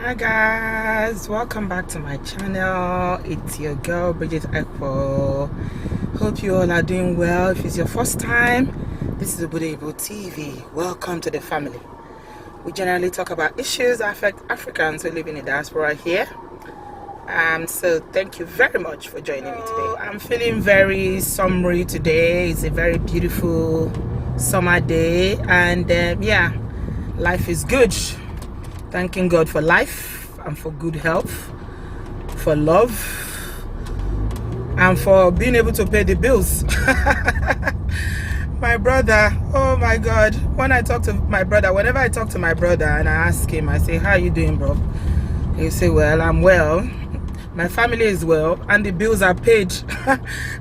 Hi guys, welcome back to my channel. It's your girl Bridget Ekpo. Hope you all are doing well. If it's your first time, this is Obodo TV. Welcome to the family. We generally talk about issues that affect Africans who live in the diaspora here. So thank you very much for joining me today. I'm feeling very summery today. It's a very beautiful summer day, and yeah, life is good. Thanking God for life and for good health, for love, and for being able to pay the bills. My brother, oh my God, whenever I talk to my brother and I ask him, I say, how are you doing, bro? He say, well, I'm well, my family is well, and the bills are paid.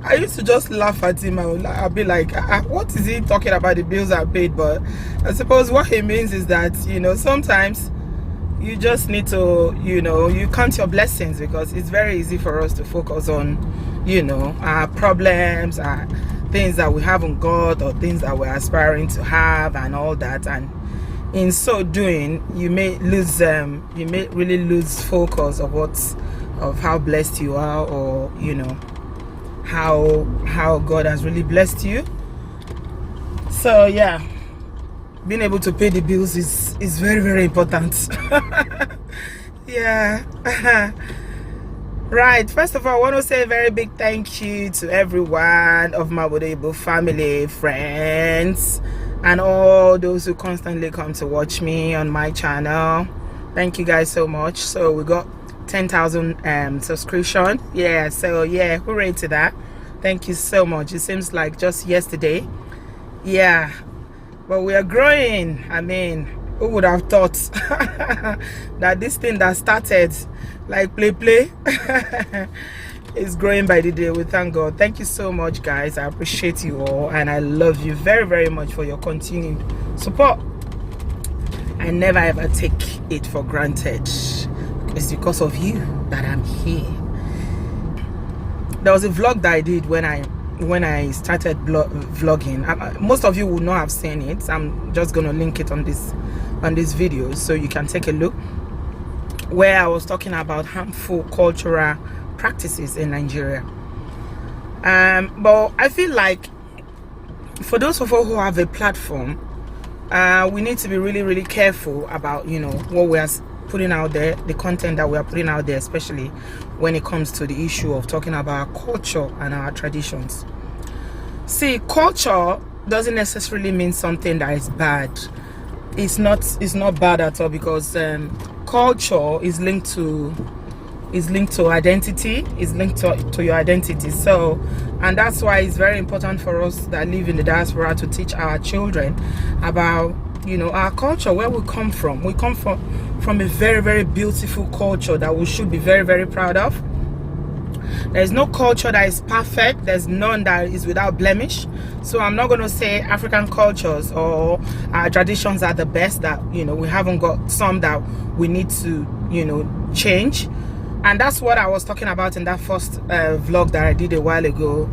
I used to just laugh at him. I'll be like, what is he talking about, the bills are paid? But I suppose what he means is that, you know, sometimes you just need to, you know, you count your blessings, because it's very easy for us to focus on, you know, our problems, our things that we haven't got, or things that we're aspiring to have and all that. And in so doing, you may lose you may really lose focus of how blessed you are, or you know, how God has really blessed you. So yeah, being able to pay the bills is very, very important. Yeah. Right, first of all, I want to say a very big thank you to everyone of my Obodo family, friends, and all those who constantly come to watch me on my channel. Thank you guys so much. So we got 10,000 subscription. Yeah, so yeah, hooray to that. Thank you so much. It seems like just yesterday. Yeah, but we are growing. I mean, who would have thought that this thing that started like play is growing by the day? We thank God. Thank you so much, guys. I appreciate you all, and I love you very, very much for your continued support. I never ever take it for granted. It's because of you that I'm here. There was a vlog that I did when I started vlogging. Most of you will not have seen it. I'm just gonna link it on this video so you can take a look, where I was talking about harmful cultural practices in Nigeria. But I feel like for those of us who have a platform, we need to be really, really careful about, you know, what we are putting out there, the content that we are putting out there, especially when it comes to the issue of talking about our culture and our traditions. See, culture doesn't necessarily mean something that is bad. It's not bad at all, because culture is linked to identity, is linked to your identity. So, and that's why it's very important for us that live in the diaspora to teach our children about, you know, our culture, where we come from. We come from a very, very beautiful culture that we should be very, very proud of. There's no culture that is perfect. There's none that is without blemish. So I'm not going to say African cultures or our traditions are the best, that, you know, we haven't got some that we need to, you know, change. And that's what I was talking about in that first vlog that I did a while ago.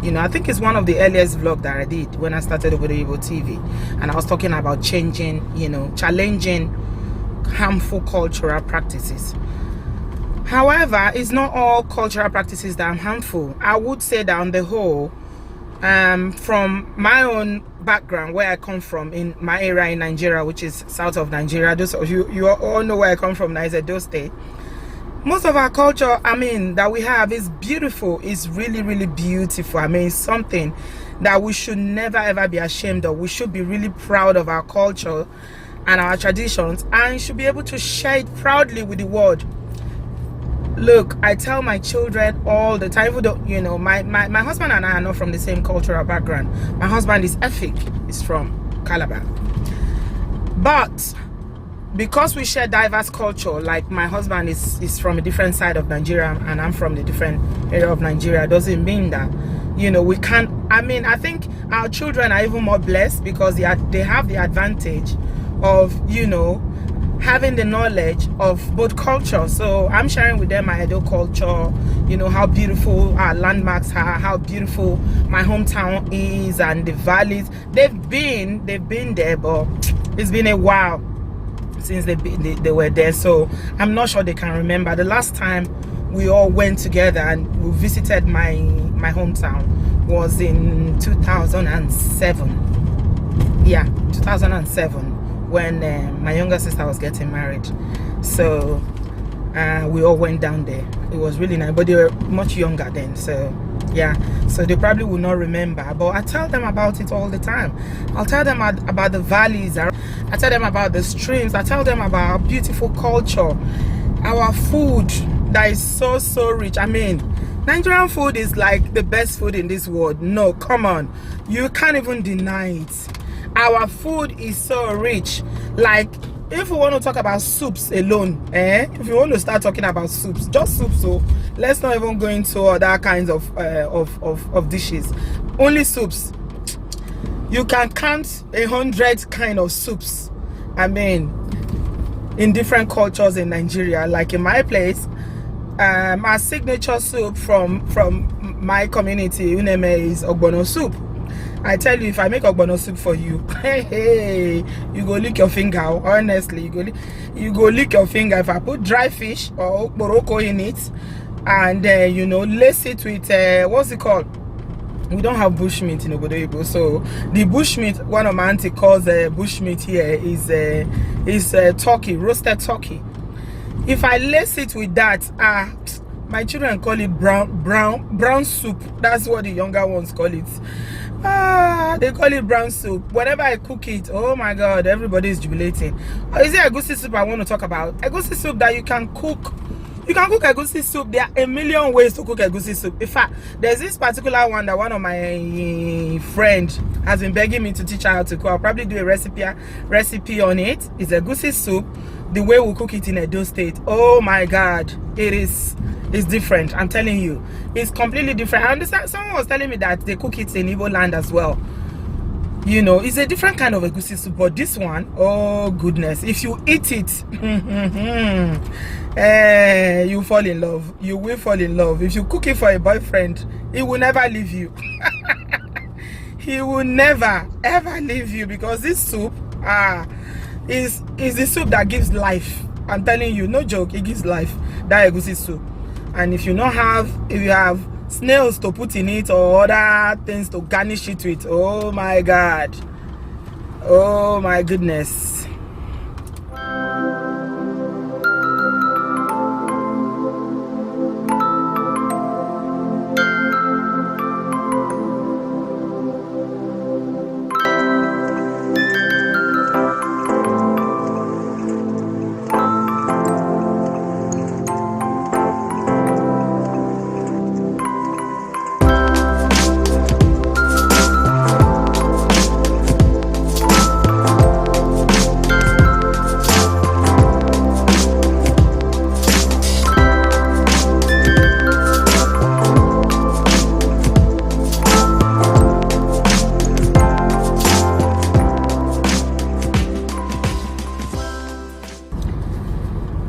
You know, I think it's one of the earliest vlog that I did when I started Obodo TV, and I was talking about changing, you know, challenging harmful cultural practices. However, it's not all cultural practices that are harmful. I would say that on the whole, from my own background, where I come from in my area in Nigeria, which is south of Nigeria, those of you all know where I come from, Nigerian State. Most of our culture, I mean, that we have is beautiful. It's really, really beautiful. I mean, it's something that we should never ever be ashamed of. We should be really proud of our culture and our traditions, and should be able to share it proudly with the world. Look, I tell my children all the time, even though, you know, my husband and I are not from the same cultural background. My husband is Efik, he's from Calabar. But because we share diverse culture, like my husband is from a different side of Nigeria and I'm from a different area of Nigeria, doesn't mean that, you know, we can't. I mean, I think our children are even more blessed, because they have the advantage of, you know, having the knowledge of both cultures. So I'm sharing with them my Edo culture, you know, how beautiful our landmarks are, how beautiful my hometown is, and the valleys. They've been there, but it's been a while. since they were there, so I'm not sure they can remember. The last time we all went together and we visited my hometown was in 2007. Yeah, 2007, when my younger sister was getting married. So we all went down there. It was really nice, but they were much younger then, so yeah, so they probably will not remember, but I tell them about it all the time. I'll tell them about the valleys, I tell them about the streams, I tell them about our beautiful culture, our food that is so rich. I mean, Nigerian food is like the best food in this world. No, come on, you can't even deny it. Our food is so rich. Like, if we want to talk about soups alone, if you want to start talking about soups, just soups, so let's not even go into other kinds of dishes. Only soups. You can count 100 kind of soups. I mean, in different cultures in Nigeria. Like in my place, our signature soup from my community, Uneme, is Obodo soup. I tell you, if I make ogbono soup for you, hey, you go lick your finger. Honestly, you go lick your finger. If I put dry fish or okporoko in it, and you know, lace it with what's it called? We don't have bushmeat in Obodo, so the bushmeat, one of my auntie calls bushmeat here, is turkey, roasted turkey. If I lace it with that, my children call it brown soup. That's what the younger ones call it. They call it brown soup. Whenever I cook it, oh my god, everybody is jubilating. Is it egusi soup I want to talk about? Egusi soup that you can cook. You can cook egusi soup. There are a million ways to cook egusi soup. In fact, there's this particular one that one of my friend has been begging me to teach her how to cook. I'll probably do a recipe on it. It's egusi soup, the way we cook it in Edo State. Oh my god, it's different. I'm telling you, it's completely different. I understand someone was telling me that they cook it in Igbo land as well. You know, it's a different kind of egusi soup, but this one, oh goodness, if you eat it, you fall in love. You will fall in love. If you cook it for a boyfriend, he will never leave you. He will never ever leave you, because this soup is the soup that gives life. I'm telling you, no joke, it gives life, that egusi soup. And if you have snails to put in it or other things to garnish it with, oh my god, oh my goodness.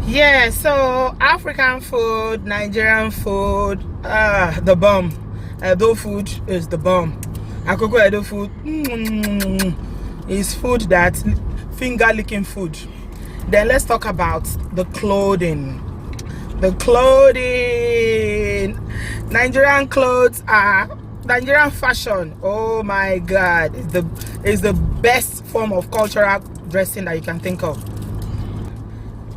Yeah, so African food, Nigerian food, the bomb. Edo food is the bomb. Akoko Edo food is food that finger licking food. Then let's talk about the clothing. The clothing. Nigerian clothes are Nigerian fashion. Oh my god, it's the best form of cultural dressing that you can think of.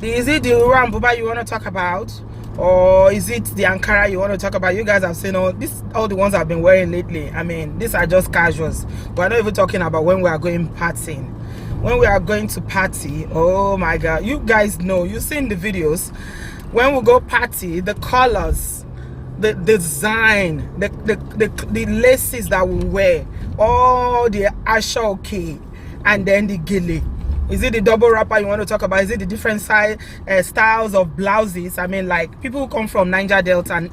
Is it the Ura and Buba you want to talk about, or is it the Ankara you want to talk about? You guys have seen all the ones I've been wearing lately. I mean, these are just casuals. We're not even talking about when we are going partying. When we are going to party, oh my god, you guys know, you've seen the videos. When we go party, the colors, the design, the laces that we wear, all the ashoke, and then the gele. Is it the double wrapper you want to talk about? Is it the different styles of blouses? I mean, like, people who come from Niger Delta and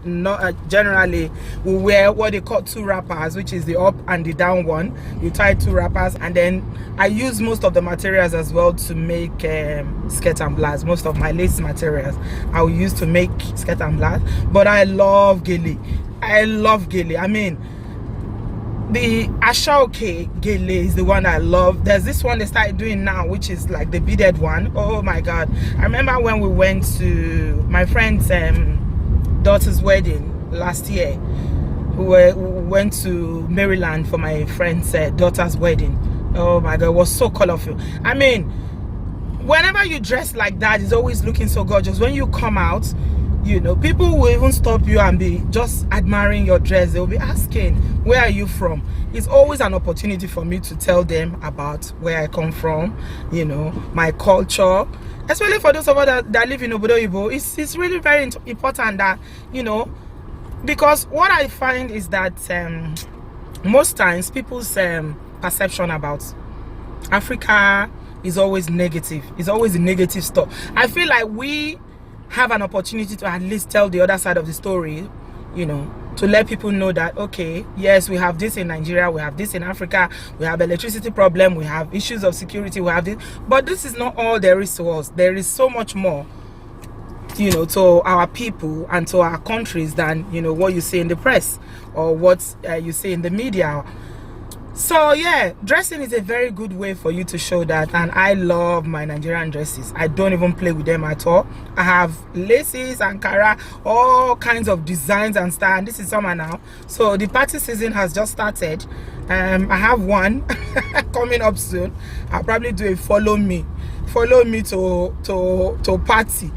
generally will wear what they call two wrappers, which is the up and the down one. You tie two wrappers, and then I use most of the materials as well to make skirt and blouse. Most of my lace materials I will use to make skirt and blouse. But I love gele. I love gele. I mean, The Ashoke Gele is the one I love. There's this one they started doing now, which is like the beaded one. Oh my god, I remember when we went to my friend's daughter's wedding last year. We went to Maryland for my friend's daughter's wedding. Oh my god, it was so colorful. I mean, whenever you dress like that, it's always looking so gorgeous. When you come out, you know, people will even stop you and be just admiring your dress. They'll be asking, where are you from? It's always an opportunity for me to tell them about where I come from, you know, my culture, especially for those of us that live in Obodo. It's really very important that, you know, because what I find is that most times people's perception about Africa is always negative. It's always the negative stuff. I feel like we have an opportunity to at least tell the other side of the story, you know, to let people know that, okay, yes, we have this in Nigeria, we have this in Africa, we have electricity problem, we have issues of security, we have this, but this is not all there is to us. There is so much more, you know, to our people and to our countries than, you know, what you see in the press or what you see in the media. So yeah, dressing is a very good way for you to show that, and I love my Nigerian dresses. I don't even play with them at all. I have laces, ankara, all kinds of designs and style, and this is summer now, so the party season has just started. I have one coming up soon. I'll probably do a follow me to party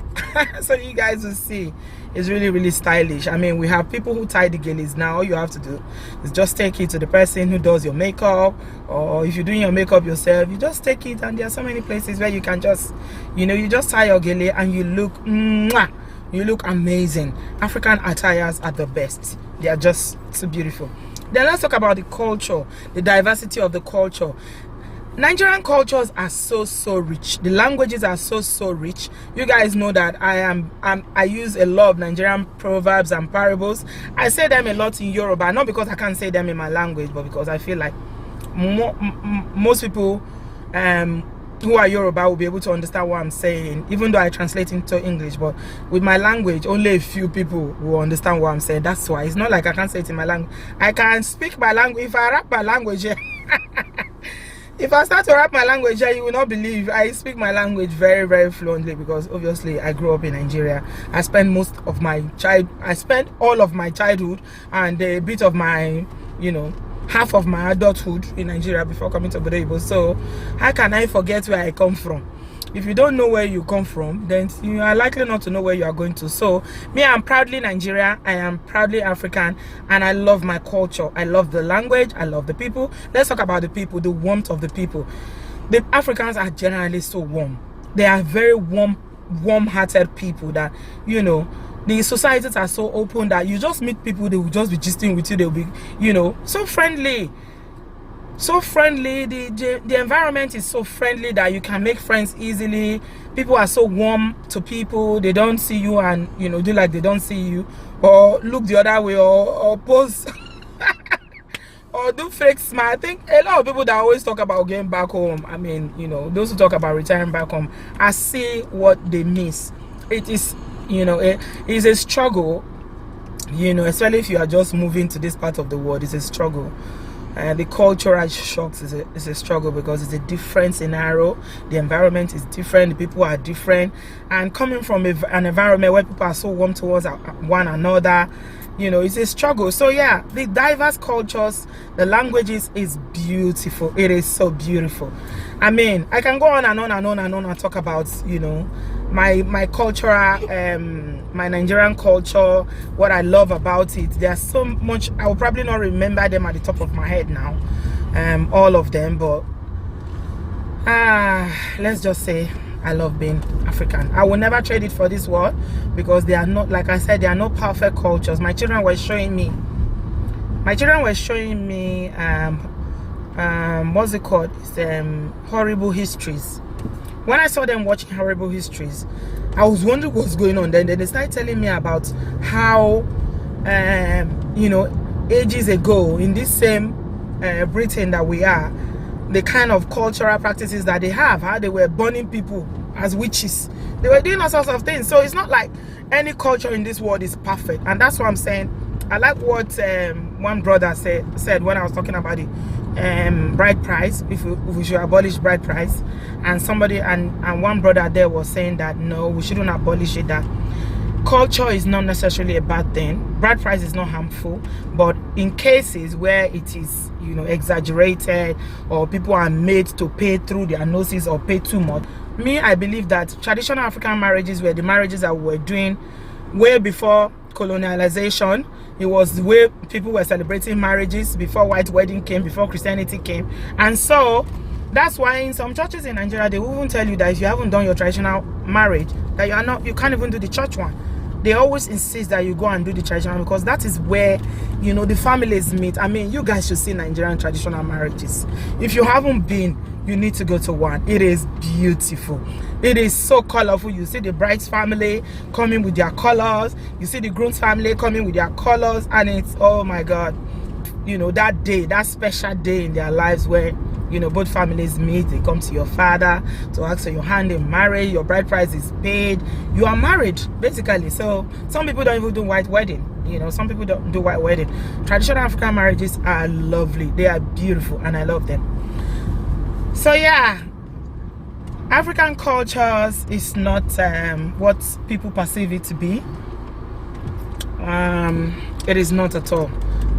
so you guys will see. It's really stylish. I mean, we have people who tie the geles now. All you have to do is just take it to the person who does your makeup, or if you're doing your makeup yourself, you just take it, and there are so many places where you can just, you know, you just tie your gele and you look mwah, you look amazing. African attires are the best. They are just so beautiful. Then let's talk about the culture, the diversity of the culture. Nigerian cultures are so rich. The languages are so rich. You guys know that I use a lot of Nigerian proverbs and parables. I say them a lot in Yoruba, not because I can't say them in my language, but because I feel like most people who are Yoruba will be able to understand what I'm saying, even though I translate into English. But with my language, only a few people will understand what I'm saying. That's why it's not like I can't say it in my language. I can speak my language. If I rap my language, if I start to rap my language, you will not believe I speak my language very fluently, because obviously I grew up in Nigeria. I spent all of my childhood and a bit of my, you know, half of my adulthood in Nigeria before coming to Obodo. So how can I forget where I come from? If you don't know where you come from, then you are likely not to know where you are going to. So me, I'm proudly Nigerian, I am proudly African, and I love my culture. I love the language, I love the people. Let's talk about the people, the warmth of the people. The Africans are generally so warm. They are very warm-hearted people that, you know, the societies are so open that you just meet people, they will just be gisting with you, they'll be, you know, so friendly. So friendly. The environment is so friendly that you can make friends easily. People are so warm to people. They don't see you and, you know, do like they don't see you, or look the other way, or pose or do fake smile. I think a lot of people that always talk about getting back home, I mean, you know, those who talk about retiring back home, I see what they miss. It is, you know, it is a struggle, you know, especially if you are just moving to this part of the world. It's a struggle. The cultural shocks is a struggle, because it's a different scenario. The environment is different, the people are different, and coming from an environment where people are so warm towards one another, you know, it's a struggle. So yeah, the diverse cultures, the languages is beautiful. It is so beautiful. I mean, I can go on and on and talk about, you know, my cultural, my Nigerian culture, what I love about it. There's so much. I will probably not remember them at the top of my head now, all of them, but let's just say I love being African. I will never trade it for this world, because they are not, like I said, they are not perfect cultures. My children were showing me what's it called? It's horrible histories. When I saw them watching horrible histories, I was wondering what's going on. Then they started telling me about how, you know, ages ago in this same Britain that we are, the kind of cultural practices that they have, how they were burning people as witches. They were doing all sorts of things. So it's not like any culture in this world is perfect. And that's what I'm saying. I like what one brother said when I was talking about the bride price, if we should abolish bride price, and somebody and one brother there was saying that no, we shouldn't abolish it, that culture is not necessarily a bad thing. Bride price is not harmful, but in cases where it is, you know, exaggerated, or people are made to pay through their noses or pay too much, I believe that traditional African marriages were the marriages that we were doing way before colonialization. It was the way people were celebrating marriages before white wedding came, before Christianity came. And so that's why in some churches in Nigeria, they will even tell you that if you haven't done your traditional marriage, that you can't even do the church one. They always insist that you go and do the traditional, because that is where, you know, the families meet. I mean, you guys should see Nigerian traditional marriages. If you haven't been, you need to go to one. It is beautiful. It is so colorful. You see the bride's family coming with their colors. You see the groom's family coming with their colors. And it's, oh my God, you know, that day, that special day in their lives where, you know, both families meet. They come to your father to ask for your hand in marriage. Your bride price is paid. You are married, basically. So some people don't even do white wedding. You know, some people don't do white wedding. Traditional African marriages are lovely. They are beautiful, and I love them. So yeah, African cultures is not what people perceive it to be. It is not at all.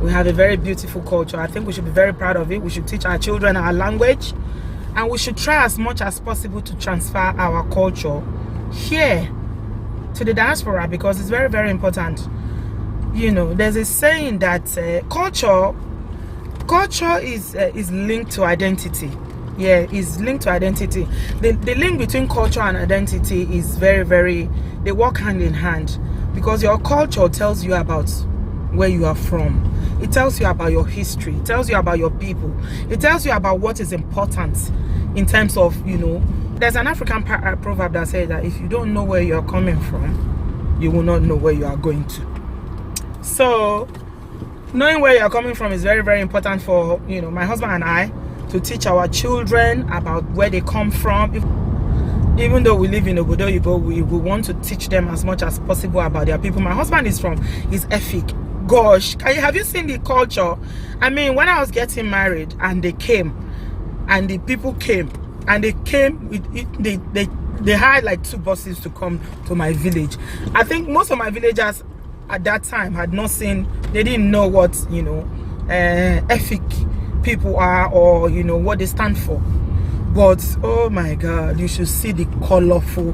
We have a very beautiful culture. I think we should be very proud of it. We should teach our children our language, and we should try as much as possible to transfer our culture here to the diaspora, because it's very, very important. You know, there's a saying that culture is linked to identity. Yeah, is linked to identity. The link between culture and identity is very, very, they work hand in hand, because your culture tells you about where you are from. It tells you about your history. It tells you about your people. It tells you about what is important in terms of, you know, there's an African proverb that says that if you don't know where you're coming from, you will not know where you are going to. So knowing where you're coming from is very, very important for, you know, my husband and I to teach our children about where they come from. Even though we live in Obodo, we want to teach them as much as possible about their people. My husband is Efik. Gosh, have you seen the culture? I mean, when I was getting married and they came, and the people came, and they came with it, they had like 2 buses to come to my village. I think most of my villagers at that time had not seen, they didn't know what, you know, Efik people are, or, you know, what they stand for. But oh my God, you should see the colorful.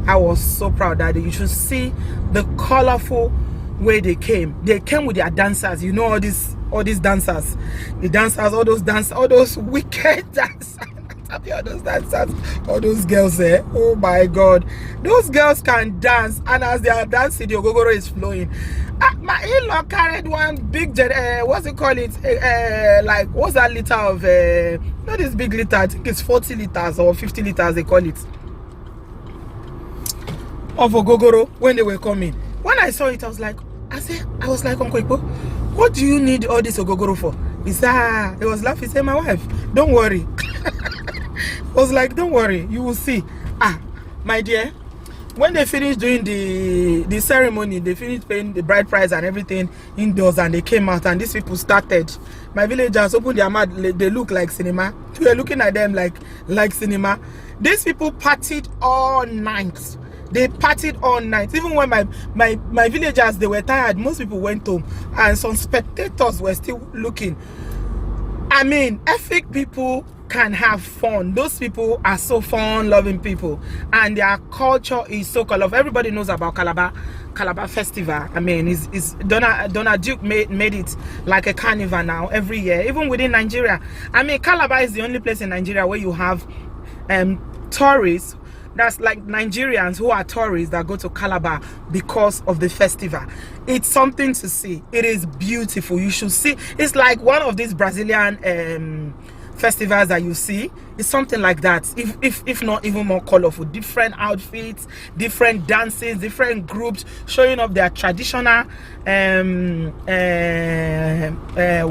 I was so proud that you should see the colorful way they came. They came with their dancers. You know, all these dancers, all those wicked dancers. All those dancers, all those girls there. Oh my God, those girls can dance, and as they are dancing, the ogogoro is flowing. My in-law carried one big what's it called it? Like, what's that liter of not this big liter, I think it's 40 liters or 50 liters they call it, of ogogoro when they were coming. When I saw it, I was like, Uncle Ikpo, what do you need all this ogogoro for? He said, he was laughing. He said, my wife, don't worry. I was like, don't worry, you will see. My dear, when they finished doing the ceremony, they finished paying the bride price and everything indoors, and they came out, and these people started. My villagers opened their mouth. They look like cinema. We were looking at them like cinema. These people partied all night. They partied all night. Even when my villagers, they were tired, most people went home, and some spectators were still looking. I mean, Efik people can have fun. Those people are so fun-loving people, and their culture is so colorful. Everybody knows about Calabar Festival. I mean, is Donna Duke made it like a carnival now every year, even within Nigeria. I mean, Calabar is the only place in Nigeria where you have tourists. That's like Nigerians who are tourists that go to Calabar because of the festival. It's something to see. It is beautiful. You should see. It's like one of these Brazilian festivals that you see. It's something like that, if not even more colorful. Different outfits, different dances, different groups showing off their traditional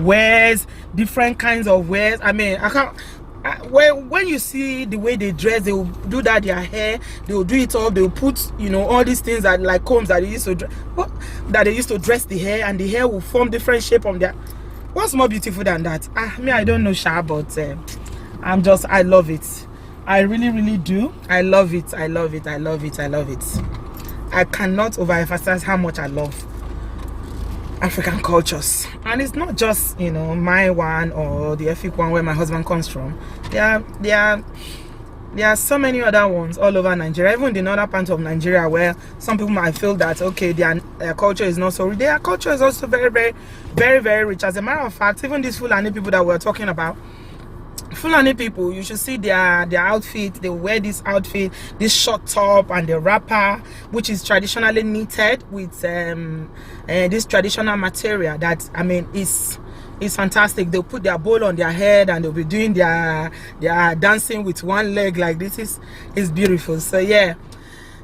wares, different kinds of wares. I mean, when you see the way they dress, they will do that. Their hair, they will do it up. They will put, you know, all these things that like combs that they used to dress the hair, and the hair will form different shape on their. What's more beautiful than that? I don't know, Sha, but I love it. I really do. I love it. I love it. I love it. I love it. I cannot overemphasize how much I love African cultures. And it's not just, you know, my one or the ethnic one where my husband comes from. There are so many other ones all over Nigeria, even in other parts of Nigeria where some people might feel that, okay, their culture is not so rich. Their culture is also very rich. As a matter of fact, even these Fulani people that we're talking about, Fulani people, you should see their outfit. They wear this outfit, this short top and the wrapper, which is traditionally knitted with this traditional material that, I mean, is fantastic. They'll put their bowl on their head and they'll be doing their dancing with one leg like this. Is beautiful. So yeah,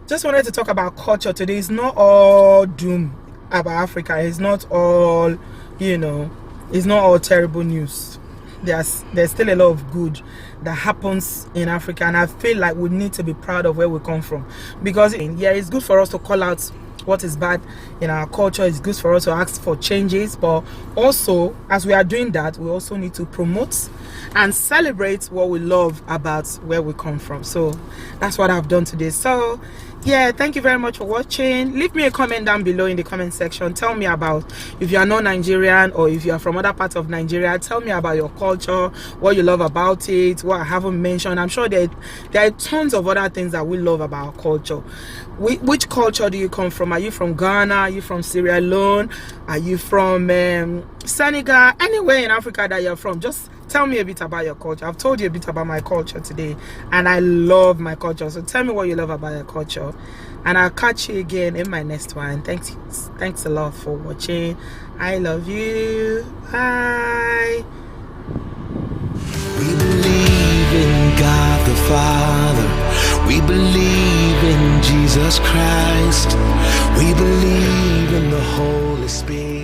just wanted to talk about culture today. It's not all doom about Africa. It's not all, you know, it's not all terrible news. There's still a lot of good that happens in Africa, and I feel like we need to be proud of where we come from, because yeah, it's good for us to call out what is bad in our culture. It's good for us to ask for changes, but also as we are doing that, we also need to promote and celebrate what we love about where we come from. So that's what I've done today. So yeah, thank you very much for watching. Leave me a comment down below in the comment section. Tell me about, if you are not Nigerian or if you are from other parts of Nigeria, tell me about your culture, what you love about it, what I haven't mentioned. I'm sure there are tons of other things that we love about our culture. Which culture do you come from? Are you from Ghana? Are you from Sierra Leone? Are you from Senegal? Anywhere in Africa that you're from, just tell me a bit about your culture. I've told you a bit about my culture today, and I love my culture. So tell me what you love about your culture, and I'll catch you again in my next one. Thanks a lot for watching. I love you. Bye. We believe in God the Father. We believe in Jesus Christ. We believe in the Holy Spirit.